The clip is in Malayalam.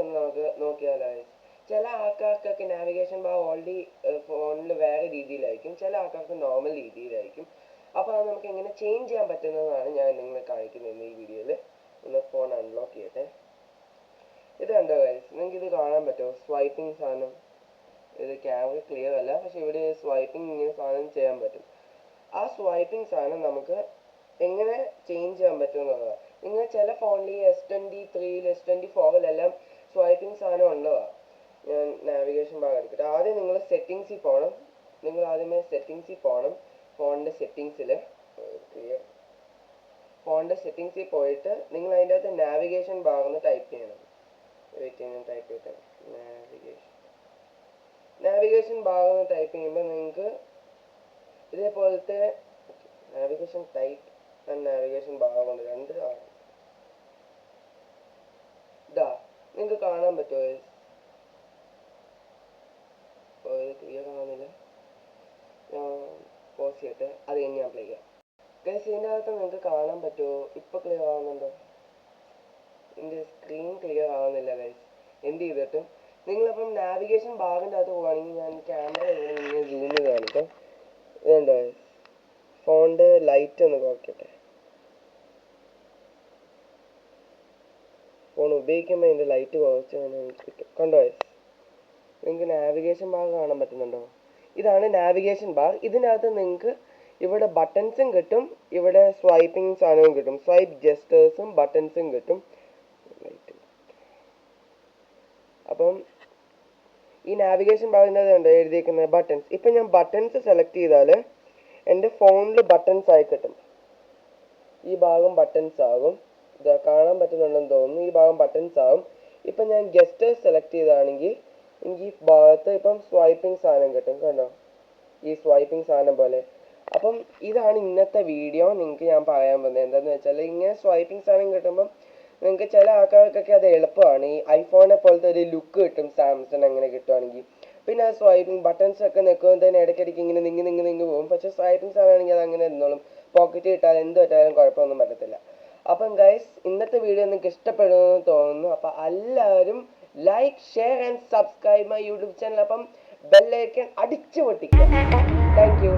ഒന്ന് നമുക്ക് നോക്കിയാലോ. ചില ആൾക്കാർക്കൊക്കെ നാവിഗേഷൻ ബാർ ഓൾറെഡി ഫോണിൽ വേറെ രീതിയിലായിരിക്കും, ചില ആൾക്കാർക്ക് നോർമൽ രീതിയിലായിരിക്കും. അപ്പോൾ അത് നമുക്ക് എങ്ങനെ ചേഞ്ച് ചെയ്യാൻ പറ്റുന്നതാണ് ഞാൻ നിങ്ങളെ കാണിക്കുന്നത് ഈ വീഡിയോയിൽ. ഒന്ന് ഫോൺ അൺലോക്ക് ചെയ്യട്ടെ. ഇത് കണ്ടോ ഗൈസ്, നിങ്ങൾക്ക് ഇത് കാണാൻ പറ്റുമോ? സ്വൈപ്പിംഗ് സാധനം. ഇത് ക്യാമറ ക്ലിയർ അല്ല, പക്ഷെ ഇവിടെ സ്വൈപ്പിംഗ് ഇങ്ങനെ സാധനം ചെയ്യാൻ പറ്റും. ആ സ്വൈപ്പിംഗ് സാധനം നമുക്ക് എങ്ങനെ ചേഞ്ച് ചെയ്യാൻ പറ്റുമെന്നുള്ളതാണ്. നിങ്ങൾ ചില ഫോണിൽ S23 S24 സ്വൈപ്പിംഗ് സാധനം ഉള്ളതാണ്. ഞാൻ നാവിഗേഷൻ ബാർ എടുക്കട്ടെ. ആദ്യം നിങ്ങൾ സെറ്റിങ്സിൽ പോകണം. ഫോണിൻ്റെ സെറ്റിങ്സിൽ പോയിട്ട് നിങ്ങൾ അതിൻ്റെ അകത്ത് നാവിഗേഷൻ ബാർ എന്ന് ടൈപ്പ് ചെയ്യണം. ടൈപ്പ് ചെയ്തിട്ട് നാവിഗേഷൻ ബാർ എന്ന് ടൈപ്പ് ചെയ്യുമ്പോൾ നിങ്ങൾക്ക് ഇതേപോലത്തെ navigation type and navigation bar കൊണ്ട് രണ്ട് ഇതാ നിങ്ങൾക്ക് കാണാൻ പറ്റുമോ? ക്ലിയർ ആവുന്നില്ല. പോസ് ചെയ്തിട്ട് അത് കഴിഞ്ഞ് ഞാൻ പ്ലേ ചെയ്യാം. ഗൈസ്, ഇതിൻ്റെ അകത്ത് നിങ്ങൾക്ക് കാണാൻ പറ്റുമോ? ഇപ്പോൾ ക്ലിയർ ആവുന്നുണ്ടോ? എൻ്റെ സ്ക്രീൻ ക്ലിയർ ആവുന്നില്ല ഗൈസ്. എന്ത് ചെയ്തിട്ടും നിങ്ങളിപ്പം നാവിഗേഷൻ ബാറിൻ്റെ അകത്ത് പോവുകയാണെങ്കിൽ ഞാൻ ക്യാമറ ഇങ്ങനെ സൂം ചെയ്ത് കാണിക്കാം. ഇതുണ്ടോ ഗൈസ്, ഫോണിൻ്റെ ലൈറ്റ് ഒന്ന് കുറയ്ക്കട്ടെ. ഫോൺ ഉപയോഗിക്കുമ്പോൾ അതിൻ്റെ ലൈറ്റ് കുറച്ച് കിട്ടും. കണ്ടോ ഗൈസ്, നിങ്ങൾക്ക് നാവിഗേഷൻ ബാർ കാണാൻ പറ്റുന്നുണ്ടോ? ഇതാണ് നാവിഗേഷൻ ബാർ. ഇതിനകത്ത് നിങ്ങൾക്ക് ഇവിടെ ബട്ടൺസും കിട്ടും, ഇവിടെ സ്വൈപ്പിംഗ് സാധനവും കിട്ടും. സ്വൈപ്പ് ജസ്റ്റേഴ്സും ബട്ടൺസും കിട്ടും. അപ്പം ഈ നാവിഗേഷൻ ബാറിൻ്റെ ഉണ്ട് എഴുതിയിരിക്കുന്നത് ബട്ടൺസ്. ഇപ്പം ഞാൻ ബട്ടൺസ് സെലക്ട് ചെയ്താൽ എൻ്റെ ഫോണിൽ ബട്ടൺസ് ആയി കിട്ടും. ഈ ഭാഗം ബട്ടൺസ് ആകും. ഇത് കാണാൻ പറ്റുന്നുണ്ടെന്ന് തോന്നുന്നു. ഈ ഭാഗം ബട്ടൺസ് ആകും. ഇപ്പം ഞാൻ ജസ്റ്റേഴ്സ് സെലക്ട് ചെയ്താണെങ്കിൽ എനിക്ക് ഈ ഭാഗത്ത് ഇപ്പം സ്വൈപ്പിംഗ് സാധനം കിട്ടും. കണ്ടോ, ഈ സ്വൈപ്പിംഗ് സാധനം പോലെ. അപ്പം ഇതാണ് ഇന്നത്തെ വീഡിയോ. നിങ്ങൾക്ക് ഞാൻ പറയാൻ പോകുന്നത് എന്താണെന്ന് വെച്ചാൽ, ഇങ്ങനെ സ്വൈപ്പിംഗ് സാധനം കിട്ടുമ്പം നിങ്ങൾക്ക് ചില ആൾക്കാർക്കൊക്കെ അത് എളുപ്പമാണ്. ഈ ഐഫോണിനെ പോലത്തെ ഒരു ലുക്ക് കിട്ടും സാംസങ് അങ്ങനെ കിട്ടുവാണെങ്കിൽ. പിന്നെ ആ സ്വൈപ്പിംഗ് ബട്ടൺസ് ഒക്കെ നിൽക്കുമ്പോൾ ഇടയ്ക്കിടയ്ക്ക് ഇങ്ങനെ നീങ്ങി പോകും. പക്ഷേ സ്വൈപ്പിംഗ് സാധനമാണെങ്കിൽ അത് അങ്ങനെ ഇരുന്നോളും. പോക്കറ്റ് ഇട്ടാൽ എന്ത് പറ്റാലും കുഴപ്പമൊന്നും പറ്റത്തില്ല. അപ്പം ഗൈസ്, ഇന്നത്തെ വീഡിയോ നിങ്ങൾക്ക് ഇഷ്ടപ്പെടുമെന്ന് തോന്നുന്നു. അപ്പം എല്ലാവരും like, share and subscribe my YouTube channel. അപ്പം ബെല്ലൈക്കൺ അടിച്ചു പൊട്ടിക്കുക. Thank U.